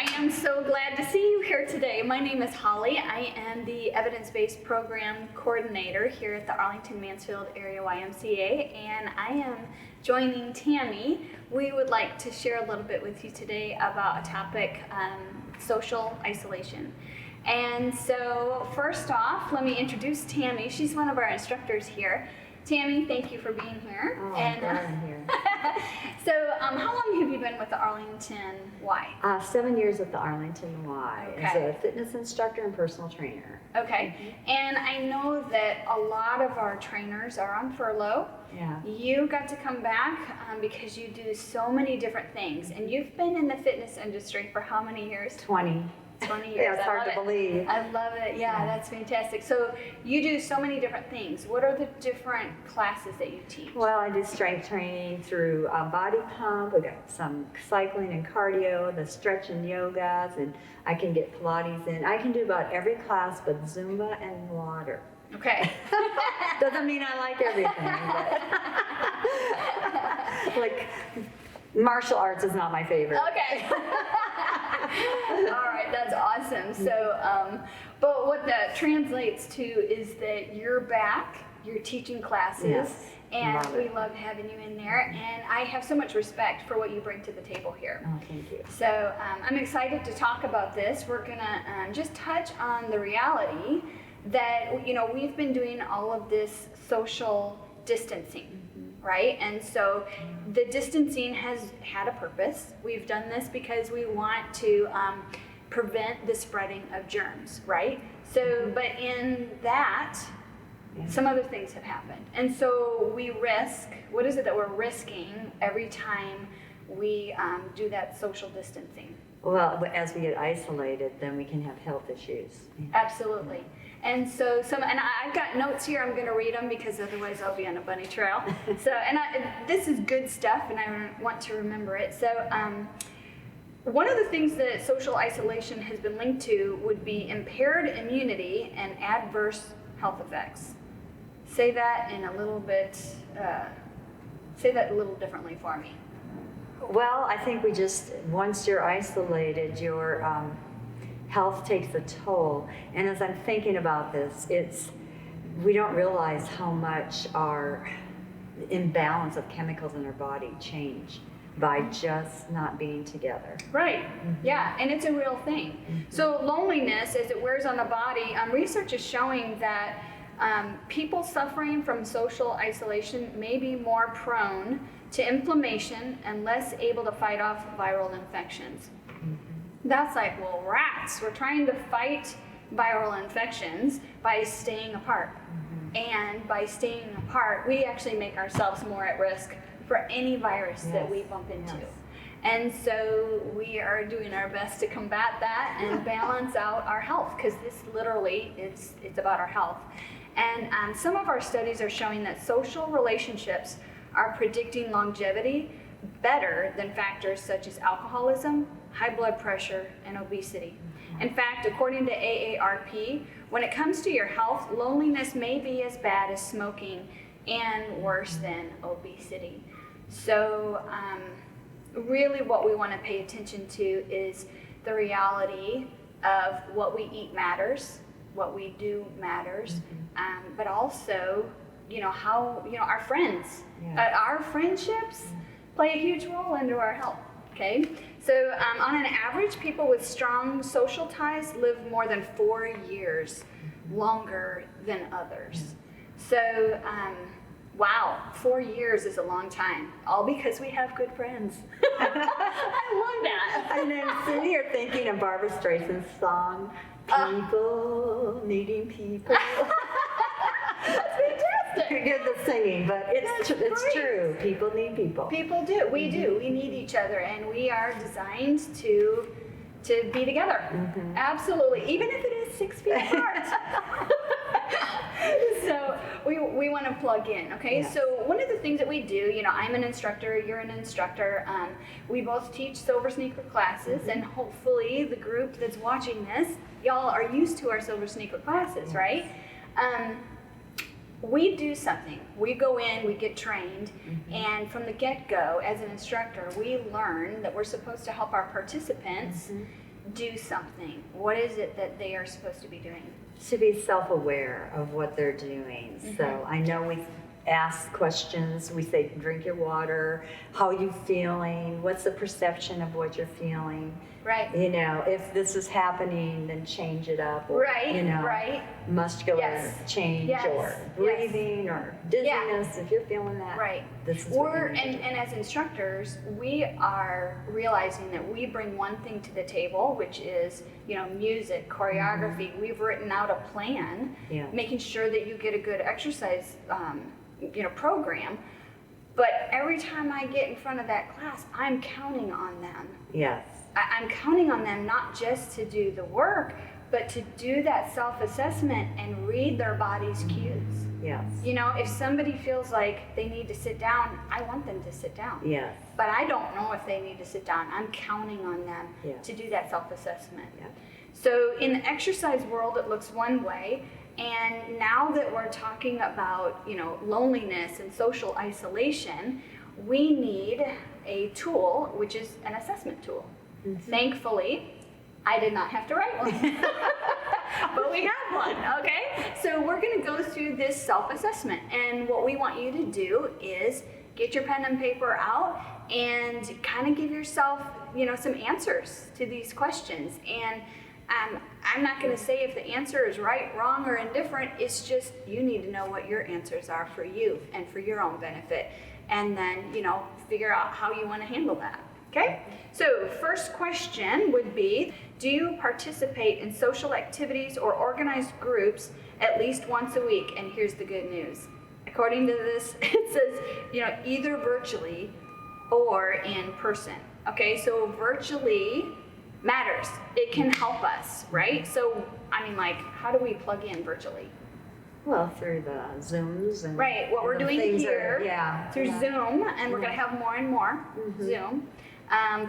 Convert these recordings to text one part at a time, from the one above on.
I am so glad to see you here today. My name is Holly. I am the Evidence-Based Program Coordinator here at the Arlington Mansfield Area YMCA, and I am joining Tammy. We would like to share a little bit with you today about a topic, social isolation. And so first off, let me introduce Tammy. She's one of our instructors here. Tammy, thank you for being here. Oh, I'm glad I'm here. So, how long have you been with the Arlington Y? 7 years with the Arlington Y as Okay. a fitness instructor and personal trainer. Okay, and I know that a lot of our trainers are on furlough. Yeah. You got to come back because you do so many different things, and you've been in the fitness industry for how many years? 20. 20 years. Yeah, it's I hard love to it. believe. I love it. Yeah, that's fantastic. So you do so many different things. What are the different classes that you teach? Well, I do strength training through body pump. We got some cycling and cardio, the stretch and yogas, and I can get Pilates in. I can do about every class but Zumba and water. Okay. Doesn't mean I like everything, but like martial arts is not my favorite. Okay. All right, that's awesome. So, but what that translates to is that you're back, you're teaching classes, Yes, and love we it. love having you in there. And I have so much respect for what you bring to the table here. Oh, thank you. So I'm excited to talk about this. We're gonna just touch on the reality that, we've been doing all of this social distancing. Right? And so the distancing has had a purpose. We've done this because we want to prevent the spreading of germs, right? So, but in that, some other things have happened. And so we risk, what is it that we're risking every time we do that social distancing? Well, as we get isolated, then we can have health issues. Absolutely. And so I've got notes here. I'm going to read them because otherwise I'll be on a bunny trail. So, this is good stuff, and I want to remember it. So, one of the things that social isolation has been linked to would be impaired immunity and adverse health effects. Say that in a little bit. Say that a little differently for me. Well, I think once you're isolated, your health takes a toll. And as I'm thinking about this, we don't realize how much our imbalance of chemicals in our body change by just not being together. Right. Yeah, and it's a real thing. So loneliness, as it wears on the body, research is showing that people suffering from social isolation may be more prone to inflammation and less able to fight off viral infections. That's like, well, rats, we're trying to fight viral infections by staying apart. And by staying apart, we actually make ourselves more at risk for any virus that we bump into. Yes. And so we are doing our best to combat that and balance out our health, because this literally, it's about our health. And some of our studies are showing that social relationships are predicting longevity better than factors such as alcoholism, high blood pressure, and obesity. In fact, according to AARP, when it comes to your health, loneliness may be as bad as smoking and worse than obesity. So really what we want to pay attention to is the reality of what we eat matters, what we do matters, but also, how, our friends, our friendships play a huge role into our health. Okay, so on an average, people with strong social ties live more than 4 years longer than others. So, wow, 4 years is a long time, all because we have good friends. I love that. And I'm sitting here thinking of Barbara Streisand's song, People Needing People. That's fantastic. Forget the singing, but it's true. People need people. People do. We do. We need each other, and we are designed to be together. Absolutely, even if it is 6 feet apart. So we want to plug in, okay? Yes. So one of the things that we do, I'm an instructor, you're an instructor. We both teach silver sneaker classes, and hopefully the group that's watching this, y'all are used to our silver sneaker classes, right? We do something. We go in, we get trained, and from the get-go, as an instructor, we learn that we're supposed to help our participants do something, what is it that they are supposed to be doing? To be self-aware of what they're doing. So I know we ask questions. We say, drink your water. How are you feeling? What's the perception of what you're feeling? Right. You know, if this is happening, then change it up. Or, Right, you know, right. muscular change Yes, or yes. breathing or dizziness. If you're feeling that, Right. this is what you need to do. And as instructors, we are realizing that we bring one thing to the table, which is, you know, music, choreography. We've written out a plan, Yeah. making sure that you get a good exercise, you know, program. But every time I get in front of that class, I'm counting on them. Yes. I'm counting on them not just to do the work, but to do that self-assessment and read their body's cues. Yes. You know, if somebody feels like they need to sit down, I want them to sit down. Yes. But I don't know if they need to sit down. I'm counting on them Yeah. to do that self-assessment. Yeah. So in the exercise world, it looks one way. And now that we're talking about, you know, loneliness and social isolation, we need a tool, which is an assessment tool. Thankfully, I did not have to write one, but we have one, okay? So we're gonna go through this self-assessment, and what we want you to do is get your pen and paper out and kind of give yourself, you know, some answers to these questions. And I'm not gonna say if the answer is right, wrong, or indifferent. It's just you need to know what your answers are for you and for your own benefit, and then, you know, figure out how you wanna handle that. Okay, so first question would be, do you participate in social activities or organized groups at least once a week? And here's the good news. According to this, it says, you know, either virtually or in person. Okay, so virtually matters. It can help us, right? So, I mean, like, how do we plug in virtually? Well, through the Zooms and Right, what we're the doing things here through yeah. Zoom, and we're going to have more and more Zoom.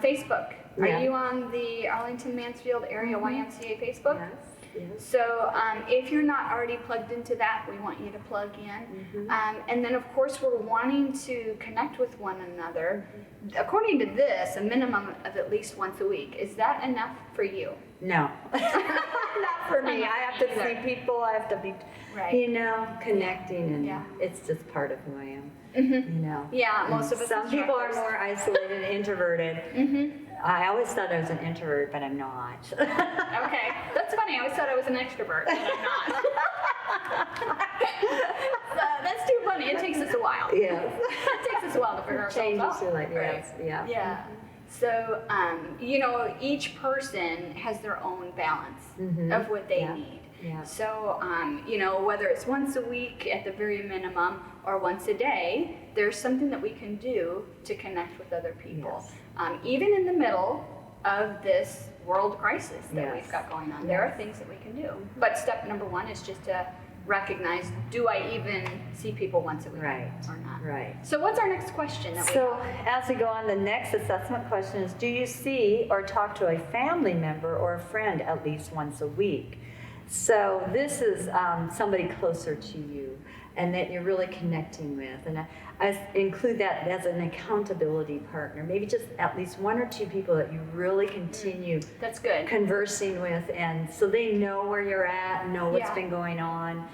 Facebook. Are Yeah. you on the Arlington Mansfield area YMCA Facebook? Yes. Yes. So if you're not already plugged into that, we want you to plug in. And then, of course, we're wanting to connect with one another. According to this, a minimum of at least once a week. Is that enough for you? No, not for me. I have to see people. I have to be, Right. you know, connecting, and Yeah. it's just part of who I am. You know. Yeah, most of us Some people are instructors. more isolated and introverted. I always thought I was an introvert, but I'm not. Okay, that's funny. I always thought I was an extrovert, but I'm not. That's too funny. It takes us a while. Yes. It takes us a while to figure ourselves Changes out. your life. Right. Yes. Yeah. Yeah. So, you know, each person has their own balance of what they Yeah. need. Yeah. So, you know, whether it's once a week at the very minimum or once a day, there's something that we can do to connect with other people. Yes. Even in the middle of this world crisis that Yes. we've got going on, there are things that we can do. But step number one is just to recognize, do I even see people once a week Right. or not? Right. So what's our next question that we So have? as we go on, the next assessment question is, do you see or talk to a family member or a friend at least once a week? So this is somebody closer to you and that you're really connecting with. And I include that as an accountability partner, maybe just at least one or two people that you really continue That's good. conversing with, and so they know where you're at, know what's Yeah. been going on,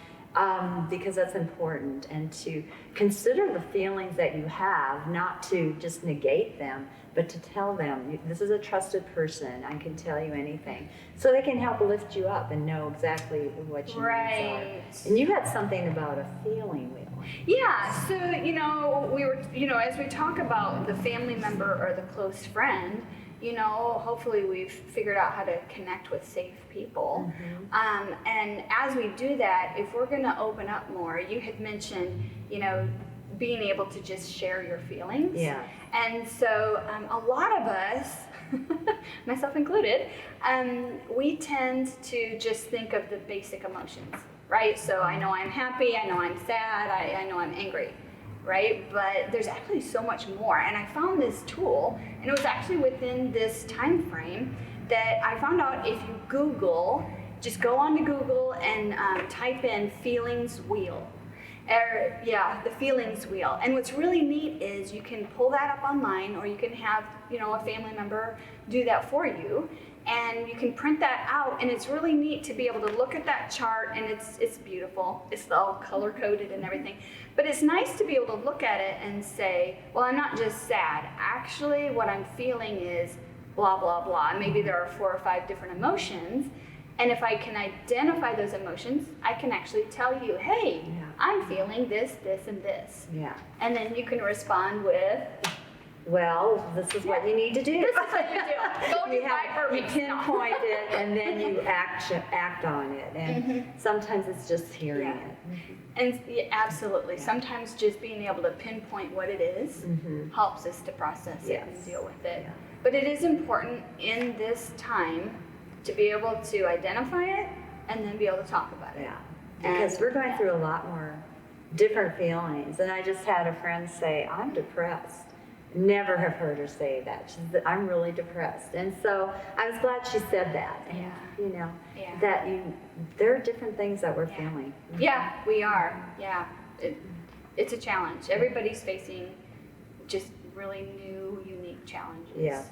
because that's important. And to consider the feelings that you have, not to just negate them, but to tell them, this is a trusted person, I can tell you anything. So they can help lift you up and know exactly what your Right. needs are. And you had something about a feeling wheel. Yeah, so, you know, we were, you know, as we talk about the family member or the close friend, you know, hopefully we've figured out how to connect with safe people. And as we do that, if we're going to open up more, you had mentioned, you know, being able to just share your feelings. Yeah. And so a lot of us, myself included, we tend to just think of the basic emotions, right? So I know I'm happy, I know I'm sad, I know I'm angry, right? But there's actually so much more. And I found this tool, and it was actually within this time frame that I found out if you Google, just go on to Google and type in feelings wheel. Yeah, the feelings wheel. And what's really neat is you can pull that up online, or you can have, a family member do that for you. And you can print that out, and it's really neat to be able to look at that chart, and it's beautiful. It's all color coded and everything. But it's nice to be able to look at it and say, well, I'm not just sad. Actually, what I'm feeling is blah, blah, blah. And maybe there are 4 or 5 different emotions. And if I can identify those emotions, I can actually tell you, hey, I'm feeling this, this, and this. Yeah. And then you can respond with, well, this is what you need to do. this is what you do. Go do 5 You burpees. pinpoint it, and then you act on it. And sometimes it's just hearing Yeah. it. And absolutely. Sometimes just being able to pinpoint what it is helps us to process it and deal with it. Yeah. But it is important in this time to be able to identify it and then be able to talk about it. Yeah, because we're going through a lot more different feelings. And I just had a friend say, I'm depressed. Never have heard her say that. She said, I'm really depressed. And so I was glad she said that. And, that there are different things that we're feeling. Yeah, we are. Yeah. It's a challenge. Everybody's facing just really new, unique challenges. Yes.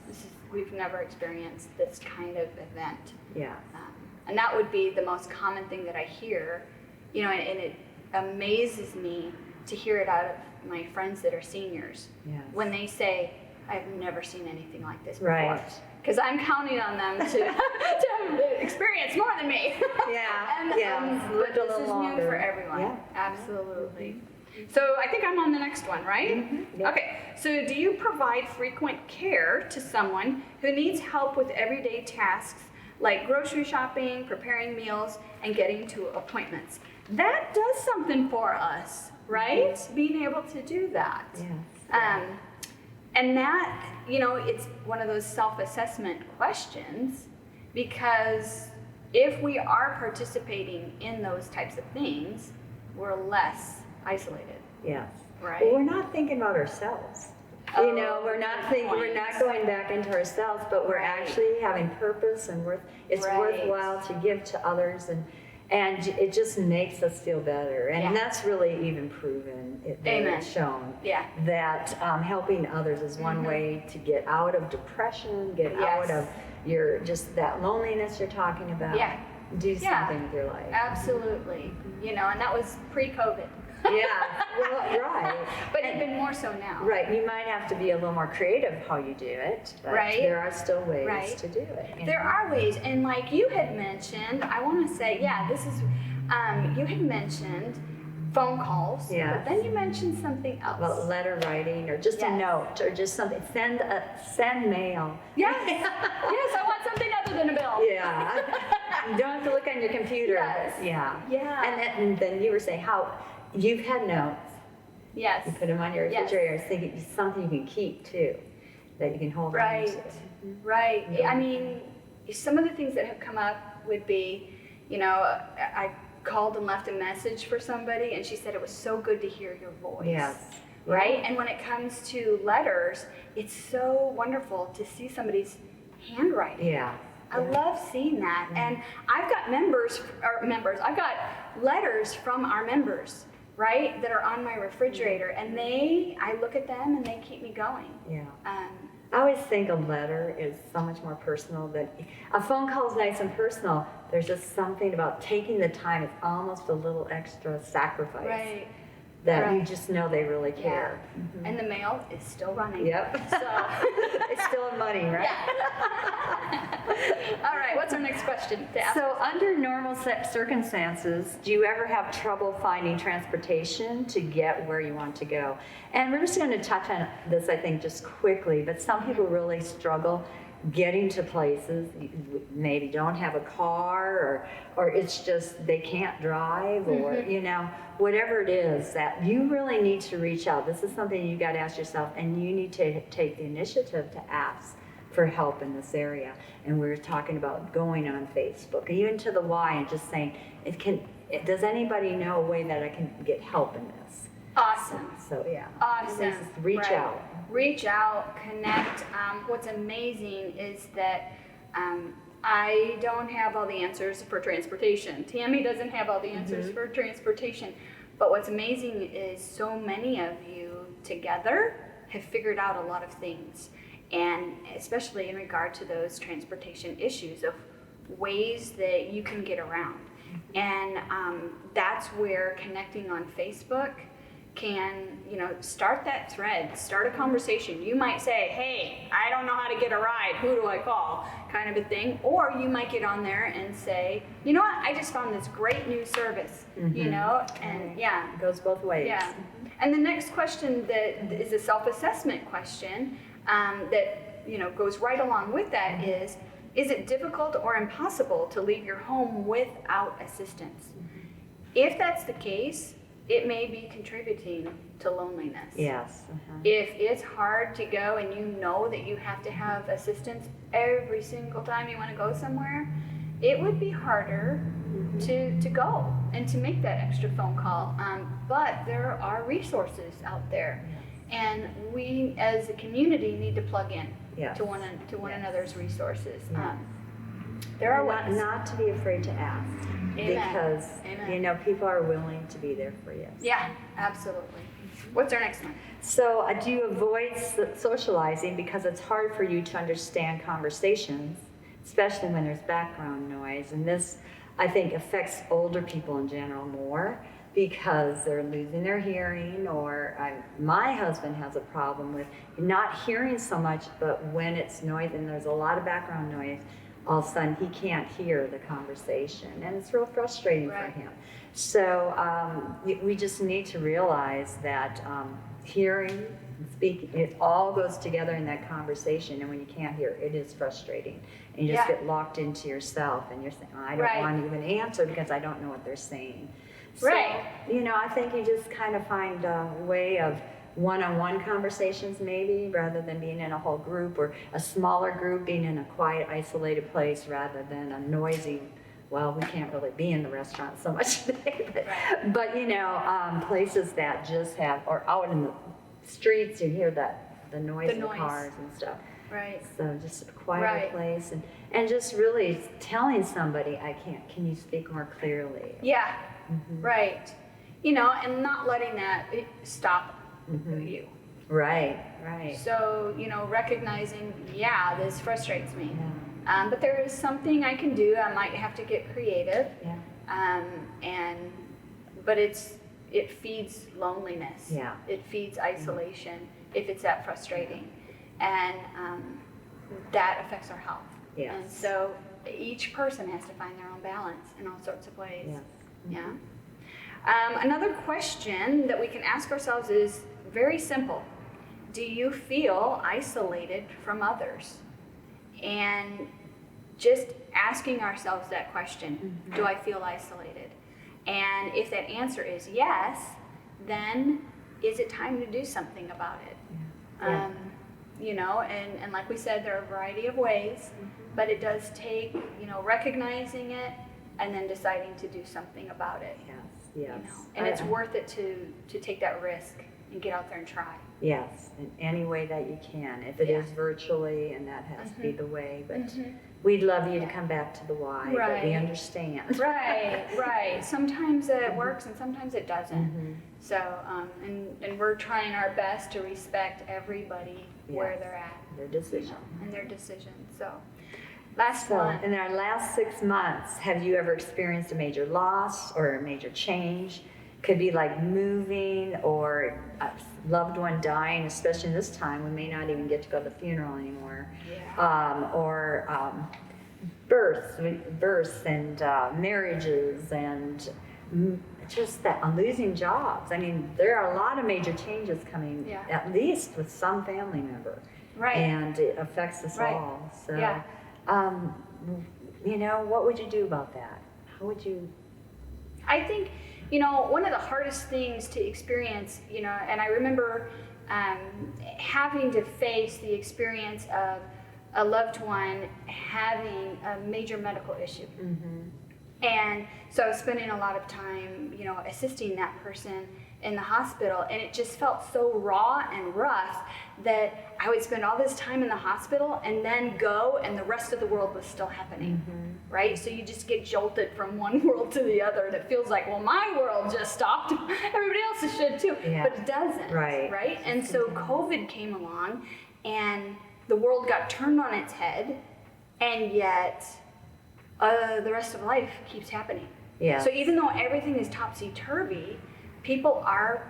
We've never experienced this kind of event. Yeah. And that would be the most common thing that I hear, and it amazes me to hear it out of my friends that are seniors. Yes. When they say, I've never seen anything like this before. Right. Because I'm counting on them to have experience more than me. Yeah. But this is longer. new for everyone. Yeah. Absolutely. So I think I'm on the next one, right? Yep. Okay. So do you provide frequent care to someone who needs help with everyday tasks like grocery shopping, preparing meals, and getting to appointments? That does something for us, right? Being able to do that. Yes. And that, it's one of those self-assessment questions, because if we are participating in those types of things, we're less isolated. Yes. Right. Well, we're not thinking about ourselves. We're not thinking. We're not going back into ourselves, but we're actually having purpose, and it's worthwhile to give to others, and it just makes us feel better. And that's really even proven. It's shown that helping others is one way to get out of depression, get out of that loneliness you're talking about. Yeah. Do something with your life. Absolutely. And that was pre-COVID. Yeah, well, right. But even more so now. Right, you might have to be a little more creative how you do it, but there are still ways to do it. There are ways, and like you had mentioned, I want to say, this is, you had mentioned phone calls, but then you mentioned something else. Well, letter writing, or just a note, or just something. Send mail. Yes, I want something other than a bill. Yeah, you don't have to look on your computer. Yes. Yeah. And then you were saying how you've had notes. Yes. You put them on your refrigerator. I was thinking it's something you can keep too, that you can hold on to. Right. I mean, some of the things that have come up would be, I called and left a message for somebody, and she said it was so good to hear your voice. Yes. Right? And when it comes to letters, it's so wonderful to see somebody's handwriting. Yeah. I love seeing that. And I've got I've got letters from our members, right, that are on my refrigerator, and I look at them and they keep me going. Yeah. I always think a letter is so much more personal than a phone call is nice and personal. There's just something about taking the time. It's almost a little extra sacrifice. Right. That you just know they really care. Yeah. Mm-hmm. And the mail is still running. Yep. So it's still money, right? Yeah. All right, what's our next question to ask? So under normal circumstances, do you ever have trouble finding transportation to get where you want to go? And we're just going to touch on this, I think, just quickly, but some people really struggle getting to places, maybe don't have a car, or it's just they can't drive, or whatever it is, that you really need to reach out. This is something you got to ask yourself, and you need to take the initiative to ask for help in this area. And we're talking about going on Facebook, even to the Y, and just saying, does anybody know a way that I can get help in this? Awesome. So yeah. Awesome. Reach out. Reach out, connect. What's amazing is that I don't have all the answers for transportation. Tammy doesn't have all the answers for transportation. But what's amazing is so many of you together have figured out a lot of things, and especially in regard to those transportation issues of ways that you can get around. And that's where connecting on Facebook can, start that thread, start a conversation. You might say, hey, I don't know how to get a ride, who do I call? Kind of a thing. Or you might get on there and say, you know what, I just found this great new service, and yeah. It goes both ways. Yeah. And the next question that is a self-assessment question that, goes right along with that is it difficult or impossible to leave your home without assistance? If that's the case, it may be contributing to loneliness. Yes. If it's hard to go and you know that you have to have assistance every single time you want to go somewhere, it would be harder to go and to make that extra phone call. But there are resources out there, and we as a community need to plug in to one another's resources. There are ways. Not to be afraid to ask. Amen. Because Amen. People are willing to be there for you. Yeah, absolutely. What's our next one? So do you avoid socializing because it's hard for you to understand conversations, especially when there's background noise? And this, I think, affects older people in general more because they're losing their hearing, or my husband has a problem with not hearing so much, but when it's noise and there's a lot of background noise, all of a sudden he can't hear the conversation, and it's real frustrating for him. So we just need to realize that hearing and speaking, it all goes together in that conversation, and when you can't hear, it is frustrating. And you just get locked into yourself, and you're saying, I don't want to even answer because I don't know what they're saying. So, I think you just kind of find a way of one-on-one conversations maybe, rather than being in a whole group, or a smaller group being in a quiet, isolated place rather than a noisy, well, we can't really be in the restaurant so much today, but places that just have, or out in the streets, you hear the noise of the cars and stuff. Right. So just a quieter place, and just really telling somebody, can you speak more clearly? Yeah, right. And not letting that stop you. Right. So, recognizing, this frustrates me. But there is something I can do. I might have to get creative. But it feeds loneliness. It feeds isolation if it's that frustrating. And that affects our health. And so each person has to find their own balance in all sorts of ways. Another question that we can ask ourselves is very simple. Do you feel isolated from others? And just asking ourselves that question, do I feel isolated? And if that answer is yes, then is it time to do something about it? And like we said, there are a variety of ways, but it does take, recognizing it and then deciding to do something about it. And it's worth it to take that risk and get out there and try. Yes, in any way that you can. If it is virtually, and that has to be the way, but we'd love you to come back to the why, but we understand. Right. Sometimes it works and sometimes it doesn't. So, and we're trying our best to respect everybody where they're at. Their decision. And their decision, so. Last one. In our last 6 months, have you ever experienced a major loss or a major change? Could be like moving or a loved one dying, especially this time. We may not even get to go to the funeral anymore. Or births and marriages, and just that losing jobs. I mean, there are a lot of major changes coming, at least with some family member. And it affects us all. So, what would you do about that? How would you? I think, one of the hardest things to experience, and I remember having to face the experience of a loved one having a major medical issue. And so I was spending a lot of time, assisting that person in the hospital, and it just felt so raw and rough that I would spend all this time in the hospital and then go, and the rest of the world was still happening, right? So you just get jolted from one world to the other, and it feels like, well, my world just stopped. Everybody else's should too, but it doesn't, right? And so COVID came along, and the world got turned on its head, and yet the rest of life keeps happening. So even though everything is topsy-turvy, people are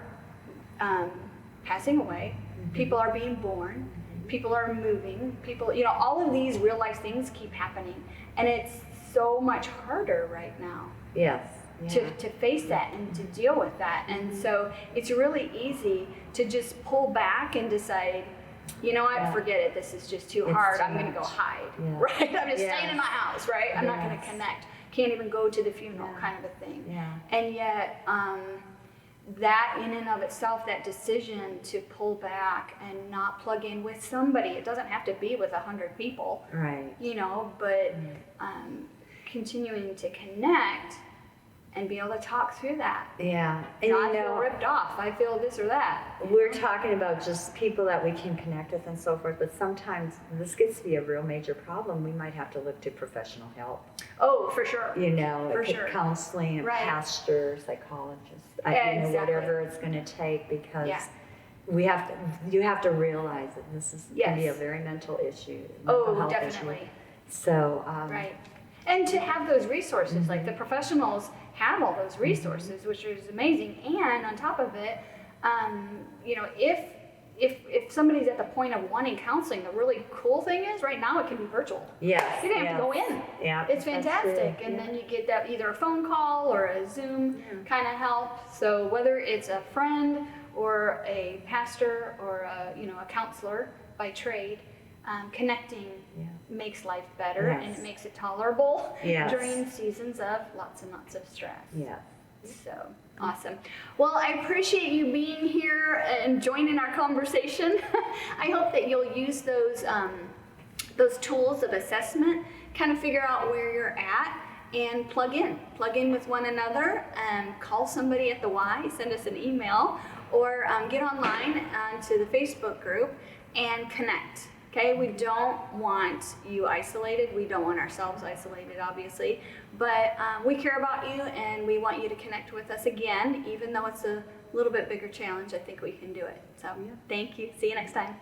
passing away, people are being born, people are moving, people, all of these real life things keep happening. And it's so much harder right now to face that and to deal with that. And so it's really easy to just pull back and decide, you know what, forget it, this is just too hard, I'm going to go hide, right? I'm just staying in my house, right? I'm not going to connect. Can't even go to the funeral, kind of a thing. And yet, that in and of itself, that decision to pull back and not plug in with somebody, it doesn't have to be with 100 people, but continuing to connect and be able to talk through that. And I feel ripped off, I feel this or that. We're talking about just people that we can connect with and so forth, but sometimes this gets to be a real major problem. We might have to look to professional help. Oh, for sure. Counseling, a pastor, psychologist, whatever it's going to take, because you have to realize that this is going to be a very mental issue. Mental health definitely. Issue. So, and to have those resources, like the professionals have all those resources, which is amazing. And on top of it, if somebody's at the point of wanting counseling, the really cool thing is right now it can be virtual. You don't have to go in. It's fantastic. And then you get that either a phone call or a Zoom kind of help. So whether it's a friend or a pastor or a counselor by trade, connecting makes life better and it makes it tolerable during seasons of lots and lots of stress. So awesome. Well, I appreciate you being here and joining our conversation. I hope that you'll use those tools of assessment, kind of figure out where you're at and plug in with one another, and call somebody at the Y, send us an email, or get online to the Facebook group and connect. Okay, we don't want you isolated. We don't want ourselves isolated, obviously. But we care about you, and we want you to connect with us again. Even though it's a little bit bigger challenge, I think we can do it. So thank you. See you next time.